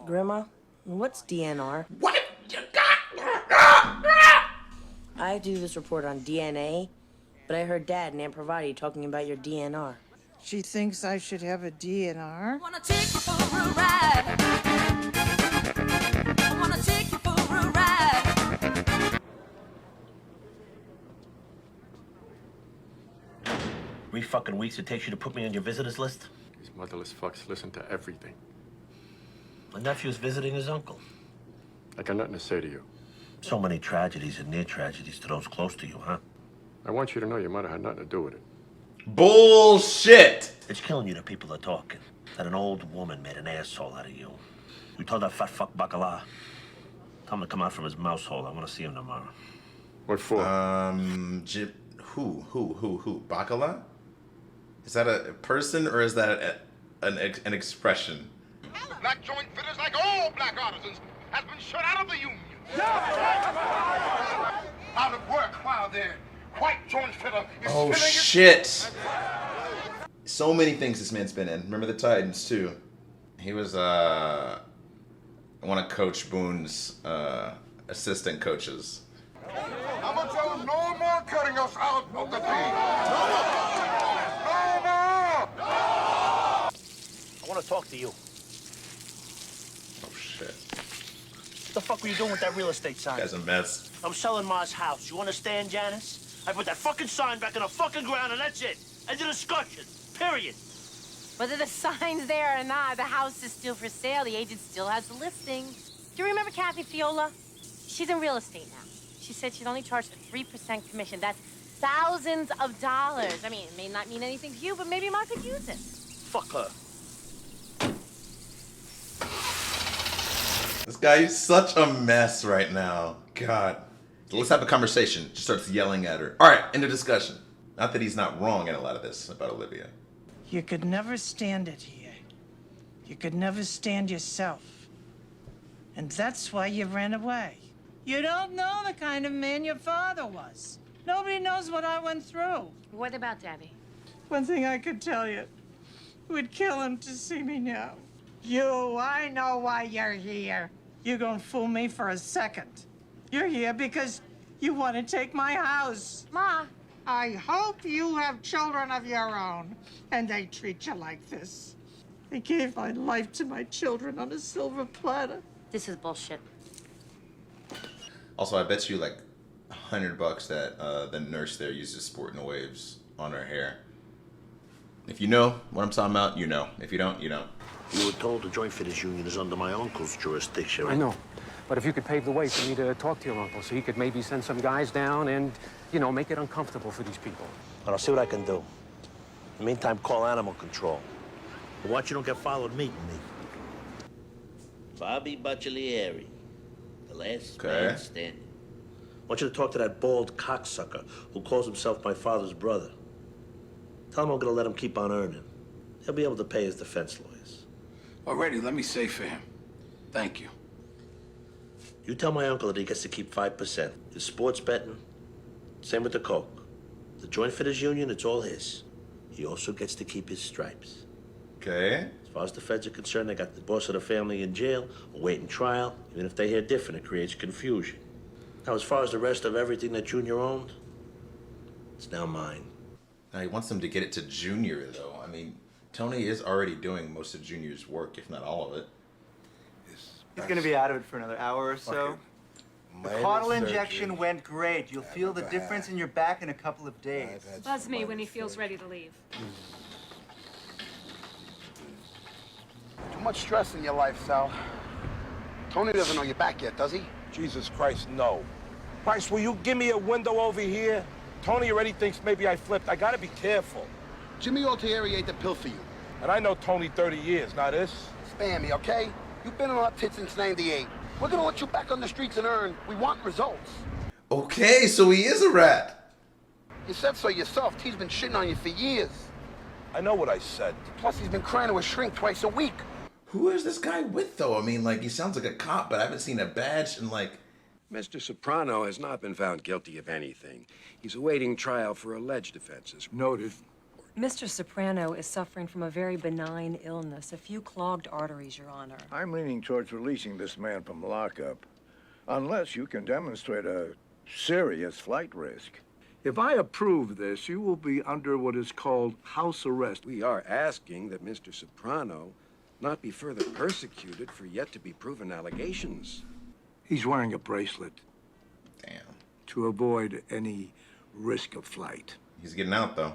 Grandma, what's DNR? What you got? I do this report on DNA, but I heard Dad and Aunt Pravati talking about your DNR. She thinks I should have a DNR? Wanna take you for a ride. I wanna take you for a ride. 3 fucking weeks it takes you to put me on your visitors list? These motherless fucks listen to everything. My nephew's visiting his uncle. I got nothing to say to you. So many tragedies and near tragedies to those close to you, huh? I want you to know your mother had nothing to do with it. Bullshit! It's killing you that people are talking. That an old woman made an asshole out of you. We told that fat fuck Bacala. Tell him to come out from his mouse hole. I want to see him tomorrow. What for? Who? Bacala? Is that a person or is that an expression? Black joint fitters, like all black artisans, has been shut out of the union. Out of work while their white joint fitter is Oh filling shit! So many things this man's been in. Remember the Titans too. He was one of Coach Boone's assistant coaches. I'm gonna tell them no more cutting us out of the team. No more! I want to talk to you. Oh shit. What the fuck were you doing with that real estate sign? Guy's a mess. I'm selling Ma's house. You understand, Janice? I put that fucking sign back in the fucking ground and that's it. End of discussion. Period. Whether the sign's there or not, the house is still for sale. The agent still has the listing. Do you remember Kathy Fiola? She's in real estate now. She said she'd only charge a 3% commission. That's thousands of dollars. I mean, it may not mean anything to you, but maybe Ma could use it. Fuck her. This guy is such a mess right now. God. Let's have a conversation. Just starts yelling at her. All right, end of discussion. Not that he's not wrong in a lot of this about Olivia. You could never stand it here. You could never stand yourself. And that's why you ran away. You don't know the kind of man your father was. Nobody knows what I went through. What about Daddy? One thing I could tell you, it would kill him to see me now. You, I know why you're here. You gonna fool me for a second. You're here because you want to take my house. Ma. I hope you have children of your own, and they treat you like this. I gave my life to my children on a silver platter. This is bullshit. Also, I bet you like $100 that the nurse there uses sporting waves on her hair. If you know what I'm talking about, you know. If you don't, you don't. You were told the Joint Fitters Union is under my uncle's jurisdiction. I know. But if you could pave the way for me to talk to your uncle so he could maybe send some guys down and, you know, make it uncomfortable for these people. And I'll see what I can do. In the meantime, call animal control. But watch you don't get followed meeting me. Bobby Baccialieri, the last man standing. I want you to talk to that bald cocksucker who calls himself my father's brother. Tell him I'm gonna let him keep on earning. He'll be able to pay his defense lawyers. Already, let me say for him. Thank you. You tell my uncle that he gets to keep 5%. His sports betting, same with the coke. The Joint Fitters Union, it's all his. He also gets to keep his stripes. Okay. As far as the feds are concerned, they got the boss of the family in jail, awaiting trial. Even if they hear different, it creates confusion. Now, as far as the rest of everything that Junior owned, it's now mine. Now he wants them to get it to Junior, though. I mean, Tony is already doing most of Junior's work, if not all of it. He's gonna be out of it for another hour or so. Okay. The caudal injection went great. You'll feel the difference in your back in a couple of days. Buzz me when he feels ready to leave. Too much stress in your life, Sal. Tony doesn't know you're back yet, does he? Jesus Christ, no. Bryce, will you give me a window over here? Tony already thinks maybe I flipped. I gotta be careful. Jimmy Altieri ate the pill for you. And I know Tony 30 years, not this. Spare me, okay? You've been on our tits since '98. We're gonna let you back on the streets and earn. We want results. Okay, so he is a rat. You said so yourself. T's been shitting on you for years. I know what I said. Plus, he's been crying to a shrink twice a week. Who is this guy with, though? I mean, like, he sounds like a cop, but I haven't seen a badge in, like... Mr. Soprano has not been found guilty of anything. He's awaiting trial for alleged offenses. Noted. Or Mr. Soprano is suffering from a very benign illness, a few clogged arteries, Your Honor. I'm leaning towards releasing this man from lockup, unless you can demonstrate a serious flight risk. If I approve this, you will be under what is called house arrest. We are asking that Mr. Soprano not be further persecuted for yet-to-be-proven allegations. He's wearing a bracelet. Damn. To avoid any risk of flight. He's getting out, though.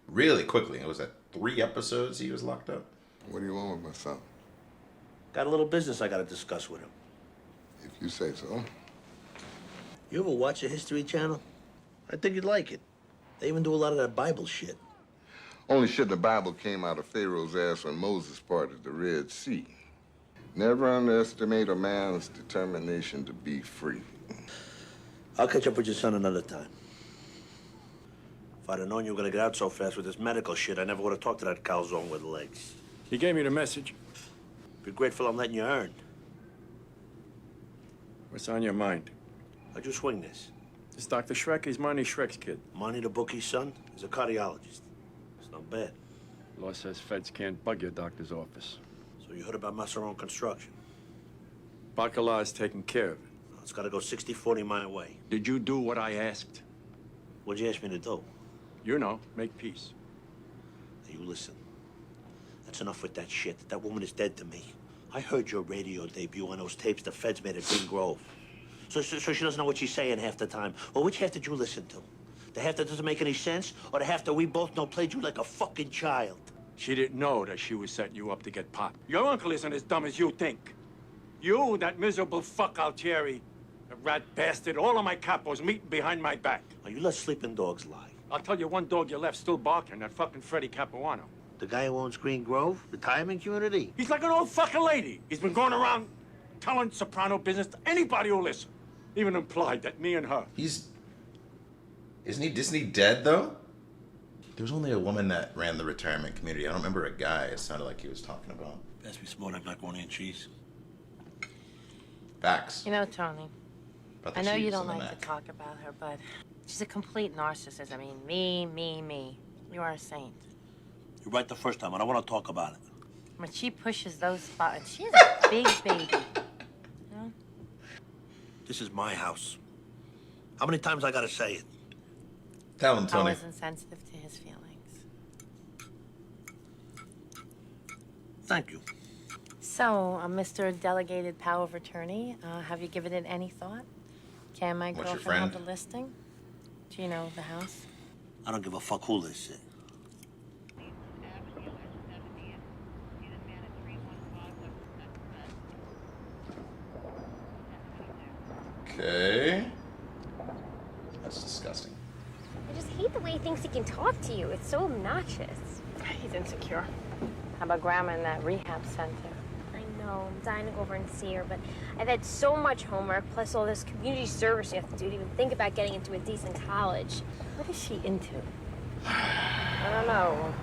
Really quickly. It was at 3 episodes he was locked up. What do you want with my son? Got a little business I gotta discuss with him. If you say so. You ever watch the History Channel? I think you'd like it. They even do a lot of that Bible shit. Only shit in the Bible came out of Pharaoh's ass when Moses parted the Red Sea. Never underestimate a man's determination to be free. I'll catch up with your son another time. If I'd have known you were gonna get out so fast with this medical shit, I never would have talked to that calzone with legs. He gave me the message. Be grateful I'm letting you earn. What's on your mind? How'd you swing this? This Dr. Shrek, he's Monty Shrek's kid. Monty the bookie's son is a cardiologist. It's not bad. Law says feds can't bug your doctor's office. So you heard about Masseron Construction? Bacala's taking care of it. It's gotta go 60-40 my way. Did you do what I asked? What'd you ask me to do? You know, make peace. Hey, you listen. That's enough with that shit. That woman is dead to me. I heard your radio debut on those tapes the feds made at Green Grove. So she doesn't know what she's saying half the time. Well, which half did you listen to? The half that doesn't make any sense, or the half that we both know played you like a fucking child? She didn't know that she was setting you up to get popped. Your uncle isn't as dumb as you think. You, that miserable fuck Altieri, the rat bastard, all of my capos meeting behind my back. Oh, you let sleeping dogs lie. I'll tell you one dog you left still barking, that fucking Freddie Capuano. The guy who owns Green Grove, retirement community? He's like an old fucking lady. He's been going around telling Soprano business to anybody who'll listen. Even implied that me and her. Isn't he dead, though? There was only a woman that ran the retirement community. I don't remember a guy it sounded like he was talking about. Best be smart, I'm not going in cheese. Facts. You know, Tony, About the I know you cheese don't and the like Mac. to talk about her, but she's a complete narcissist. I mean, me. You are a saint. You're right the first time. I don't want to talk about it. When she pushes those buttons, she's a big baby. You know? This is my house. How many times I gotta say it? Tell him, Tony. I was insensitive to his feelings. Thank you. So, Mr. Delegated Power of Attorney, have you given it any thought? Can my What's your girlfriend have friend? the listing? Do you know the house? I don't give a fuck who this is. Okay. That's disgusting. I just hate the way he thinks he can talk to you. It's so obnoxious. He's insecure. How about Grandma in that rehab center? I know. I'm dying to go over and see her, but I've had so much homework, plus all this community service you have to do to even think about getting into a decent college. What is she into? I don't know.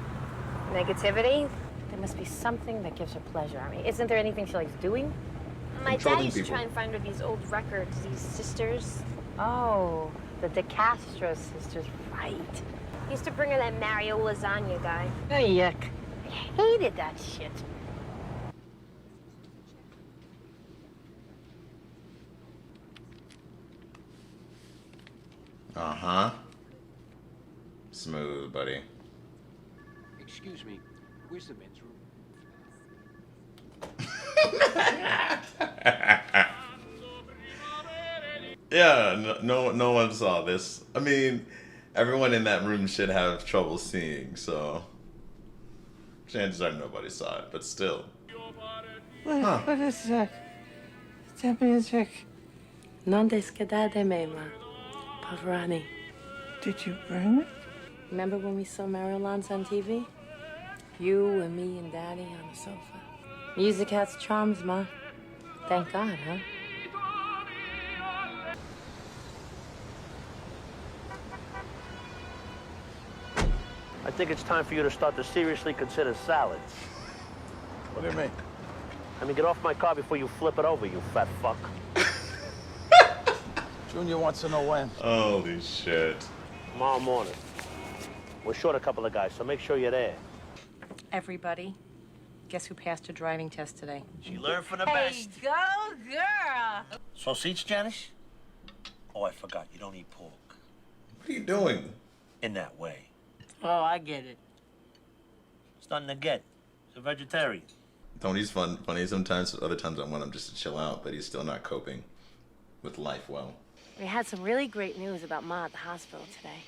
Negativity? There must be something that gives her pleasure. I mean, isn't there anything she likes doing? My dad Controlling used to people. try and find her these old records, these sisters. Oh, the De Castro sisters, right. He used to bring her that Mario lasagna guy. Oh, yuck. I hated that shit. Uh-huh. Smooth, buddy. Excuse me, where's the men's room? Yeah, no one saw this. I mean, everyone in that room should have trouble seeing, so chances are nobody saw it, but still. What is that? That music. Non descadade mema, Pavrani. Did you burn it? Remember when we saw Marilyns on TV? You and me and Daddy on the sofa. Music has charms, Ma. Thank God, huh? I think it's time for you to start to seriously consider salads. What do you mean? I mean, get off my car before you flip it over, you fat fuck. Junior wants to know when. Holy shit. Tomorrow morning. We're short a couple of guys, so make sure you're there. Everybody, guess who passed her driving test today? She learned from the Hey, best. go girl! So seats, Janice? Oh, I forgot. You don't eat pork. What are you doing? In that way. Oh, I get it. It's nothing to get. He's a vegetarian. Tony's funny sometimes. Other times I want him just to chill out, but he's still not coping with life well. We had some really great news about Ma at the hospital today.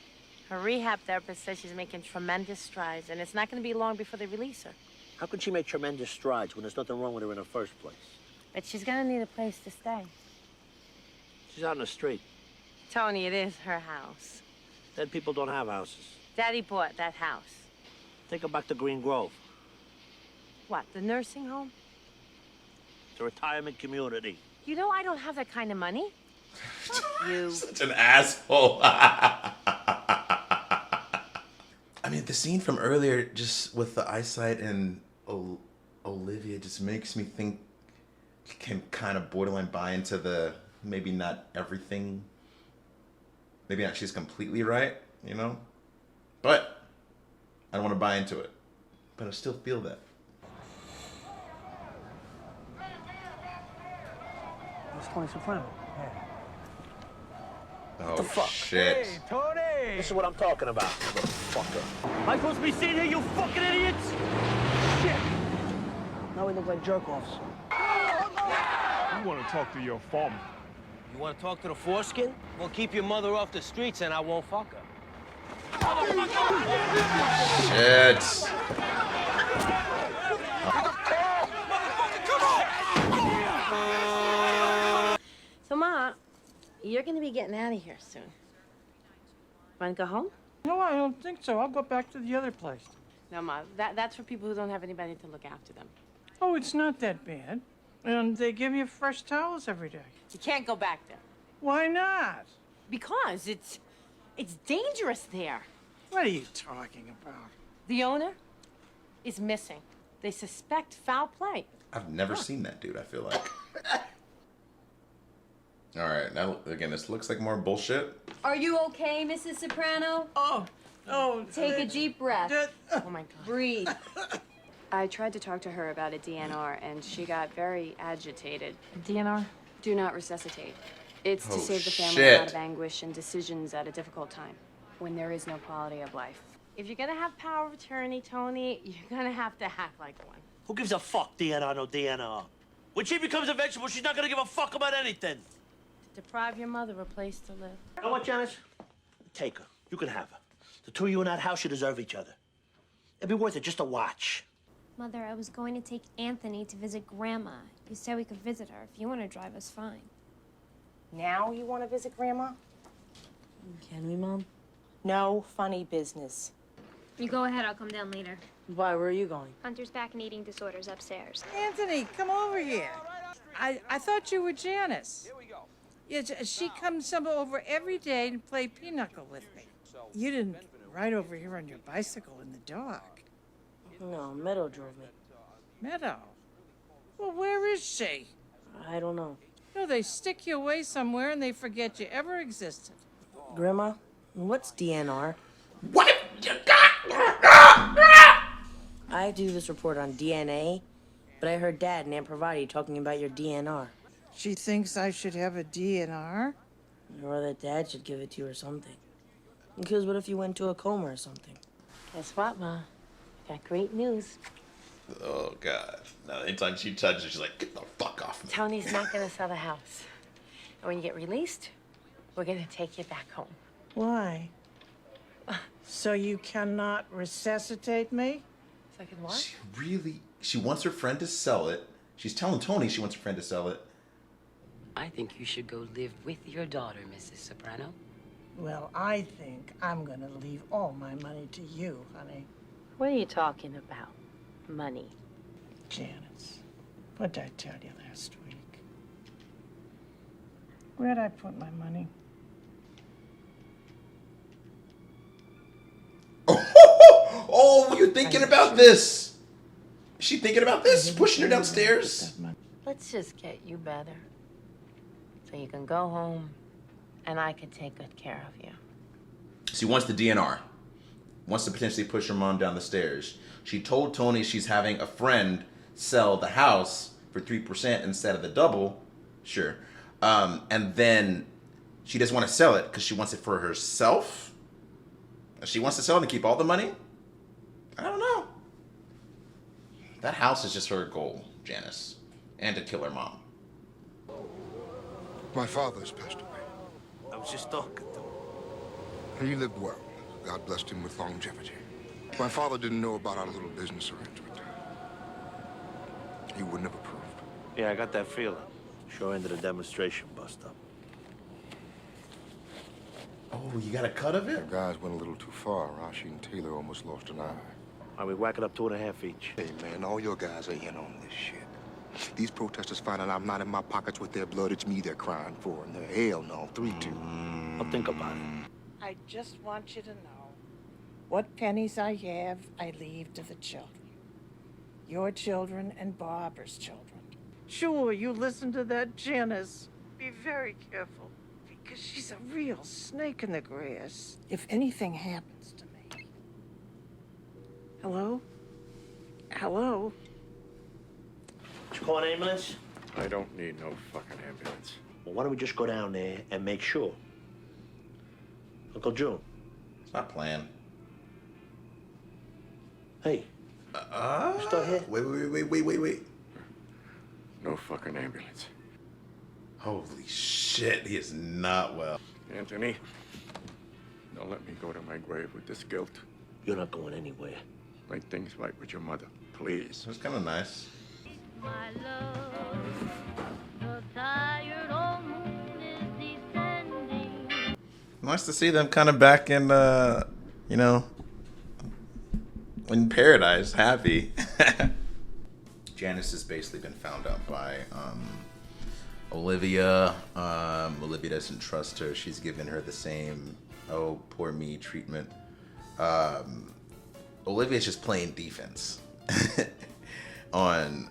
Her rehab therapist says she's making tremendous strides, and it's not going to be long before they release her. How can she make tremendous strides when there's nothing wrong with her in the first place? But she's going to need a place to stay. She's out in the street. Tony, it is her house. Dead people don't have houses. Daddy bought that house. Take her back to Green Grove. What, the nursing home? It's a retirement community. You know I don't have that kind of money. You. Such an asshole. I mean, the scene from earlier, just with the eyesight and Olivia, just makes me think can kind of borderline buy into the maybe not everything. Maybe not she's completely right, you know? But I don't want to buy into it. But I still feel that. It's Tony Soprano. Oh, the fuck? shit. Hey, Tony! This is what I'm talking about, motherfucker. Am I supposed to be sitting here, you fucking idiots? Shit! Now we look like jerk-offs. I want to talk to your foreman. You want to talk to the foreskin? Well, keep your mother off the streets and I won't fuck her. Shit. So, Ma, you're going to be getting out of here soon. Want to go home? No, I don't think so. I'll go back to the other place. No, Ma, that's for people who don't have anybody to look after them. Oh, it's not that bad. And they give you fresh towels every day. You can't go back there. Why not? Because it's dangerous there. What are you talking about? The owner is missing. They suspect foul play. I've never seen that dude, I feel like. All right, now, again, this looks like more bullshit. Are you okay, Mrs. Soprano? Oh. Take a deep breath. Oh, my God. Breathe. I tried to talk to her about a DNR, and she got very agitated. DNR? Do not resuscitate. It's to Oh, save the family shit. a lot of anguish and decisions at a difficult time, when there is no quality of life. If you're going to have power of attorney, Tony, you're going to have to act like one. Who gives a fuck, DNR, no DNR? When she becomes a vegetable, she's not gonna give a fuck about anything. Deprive your mother of a place to live. You know what, Janice? Take her. You can have her. The two of you in that house, you deserve each other. It'd be worth it just to watch. Mother, I was going to take Anthony to visit Grandma. You said we could visit her. If you want to drive us, fine. Now you want to visit Grandma? Can we, Mom? No funny business. You go ahead. I'll come down later. Why? Where are you going? Hunter's back and eating disorders upstairs. Anthony, come over here. I thought you were Janice. Here we go. Yeah, she comes over every day to play pinochle with me. You didn't ride over here on your bicycle in the dark. No, Meadow drove me. Meadow? Well, where is she? I don't know. No, they stick you away somewhere and they forget you ever existed. Grandma, what's DNR? What you got? I do this report on DNA, but I heard Dad and Aunt Pravati talking about your DNR. She thinks I should have a DNR? Or that Dad should give it to you or something. Because what if you went to a coma or something? Guess what, Ma? Got great news. Oh, God. Now, anytime she touches her, she's like, get the fuck off me. Tony's not going to sell the house. And when you get released, we're going to take you back home. Why? So you cannot resuscitate me? Second what? She wants her friend to sell it. She's telling Tony she wants her friend to sell it. I think you should go live with your daughter, Mrs. Soprano. Well, I think I'm gonna leave all my money to you, honey. What are you talking about? Money. Janice, what did I tell you last week? Where'd I put my money? Oh, you're thinking about this. Is she thinking about this? Pushing her downstairs? Let's just get you better. So you can go home, and I can take good care of you. She wants the DNR. wants to potentially push her mom down the stairs. She told Tony she's having a friend sell the house for 3% instead of the double. Sure. And then she doesn't want to sell it because she wants it for herself. She wants to sell it and keep all the money? I don't know. That house is just her goal, Janice. And to kill her mom. My father's passed away. I was just talking to him. He lived well. God blessed him with longevity. My father didn't know about our little business arrangement. He wouldn't have approved. Yeah, I got that feeling. Sure ended a demonstration bust-up. Oh, you got a cut of it? The guys went a little too far. Rashi and Taylor almost lost an eye. All right, we whack it up 2.5 each. Hey, man, all your guys are in on this shit. These protesters find out I'm not in my pockets with their blood. It's me they're crying for. And they're hell no, 3-2. I'll think about it. I just want you to know, what pennies I have, I leave to the children. Your children and Barbara's children. Sure, you listen to that Janice. Be very careful, because she's a real snake in the grass. If anything happens to me. Hello? Hello? Did you call an ambulance? I don't need no fucking ambulance. Well, why don't we just go down there and make sure? Uncle June. It's not planned. Hey. Still here? Wait. No fucking ambulance. Holy shit, he is not well. Anthony, don't let me go to my grave with this guilt. You're not going anywhere. Make things right with your mother, please. It was kind of nice. My love, the tired old moon is descending. Nice to see them kind of back in, in paradise, happy. Janice has basically been found out by Olivia. Olivia doesn't trust her. She's given her the same, oh, poor me treatment. Olivia's just playing defense on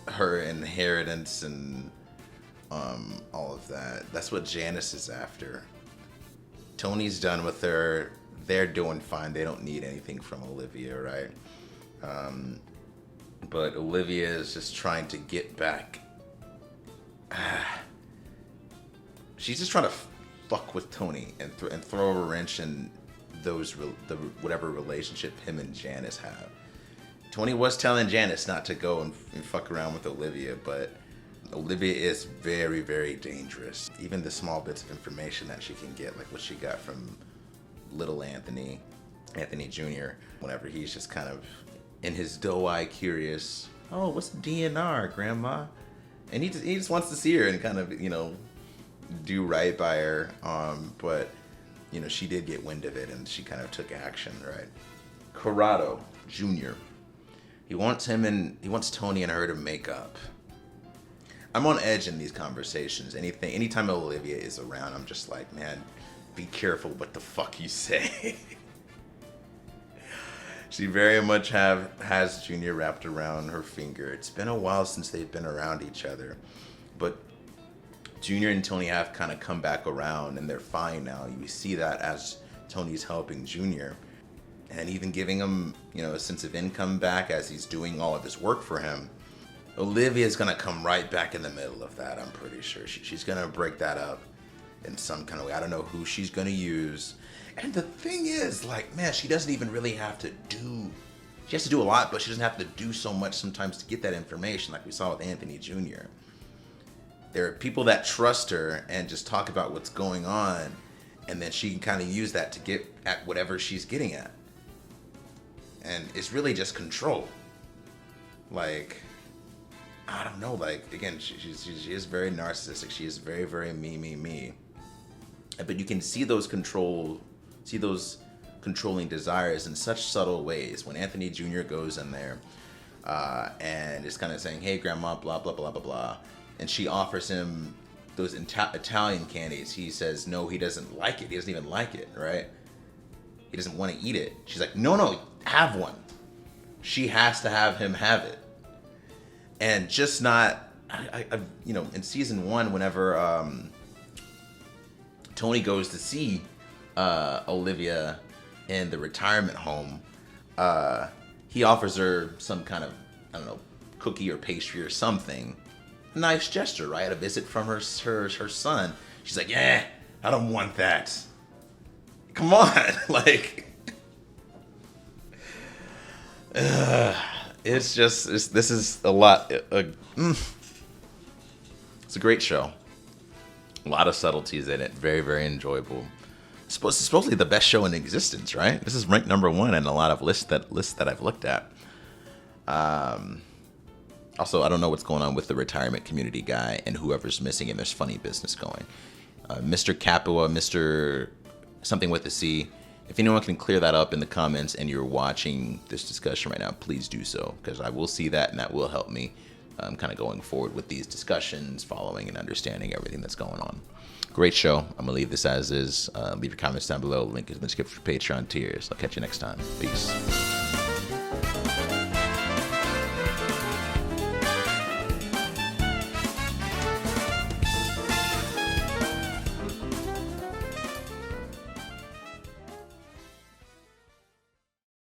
her inheritance and all of that. That's what Janice is after. Tony's done with her. They're doing fine. They don't need anything from Olivia, right? But Olivia is just trying to get back. She's just trying to fuck with Tony and throw a wrench in whatever relationship him and Janice have. Tony was telling Janice not to go and fuck around with Olivia, but Olivia is very, very dangerous. Even the small bits of information that she can get, like what she got from little Anthony Jr., whenever he's just kind of in his doe-eye curious, oh, what's DNR, Grandma? And he just wants to see her and kind of, do right by her. But, she did get wind of it and she kind of took action, right? Corrado Jr. He wants Tony and her to make up. I'm on edge in these conversations. Anytime Olivia is around, I'm just like, man, be careful what the fuck you say. She very much has Junior wrapped around her finger. It's been a while since they've been around each other, but Junior and Tony have kind of come back around and they're fine now. You see that as Tony's helping Junior and even giving him, a sense of income back as he's doing all of this work for him. Olivia's gonna come right back in the middle of that, I'm pretty sure. She's gonna break that up in some kind of way. I don't know who she's gonna use. And the thing is, man, she doesn't even really have to do... She has to do a lot, but she doesn't have to do so much sometimes to get that information, like we saw with Anthony Jr. There are people that trust her and just talk about what's going on, and then she can kind of use that to get at whatever she's getting at. And it's really just control. I don't know, again, she is very narcissistic. She is very, very me. But you can see those controlling desires in such subtle ways. When Anthony Jr. goes in there and is kind of saying, hey, Grandma, blah, blah, blah, blah, blah. And she offers him those Italian candies. He says, no, he doesn't like it. He doesn't even like it, right? He doesn't want to eat it. She's like, no, have one. She has to have him have it. And just not, in season 1, whenever Tony goes to see Olivia in the retirement home, he offers her some kind of, I don't know, cookie or pastry or something. A nice gesture, right? A visit from her son. She's like, yeah, I don't want that. Come on, like, this is a lot. It's a great show. A lot of subtleties in it. Very, very enjoyable. Supposedly the best show in existence, right? This is ranked #1 in a lot of lists that I've looked at. Also, I don't know what's going on with the retirement community guy and whoever's missing, and there's funny business going. Mr. Capua, Mr. something with a C. If anyone can clear that up in the comments and you're watching this discussion right now, please do so, because I will see that and that will help me kind of going forward with these discussions, following and understanding everything that's going on. Great show. I'm going to leave this as is. Leave your comments down below. Link is in the description for Patreon tiers. I'll catch you next time. Peace.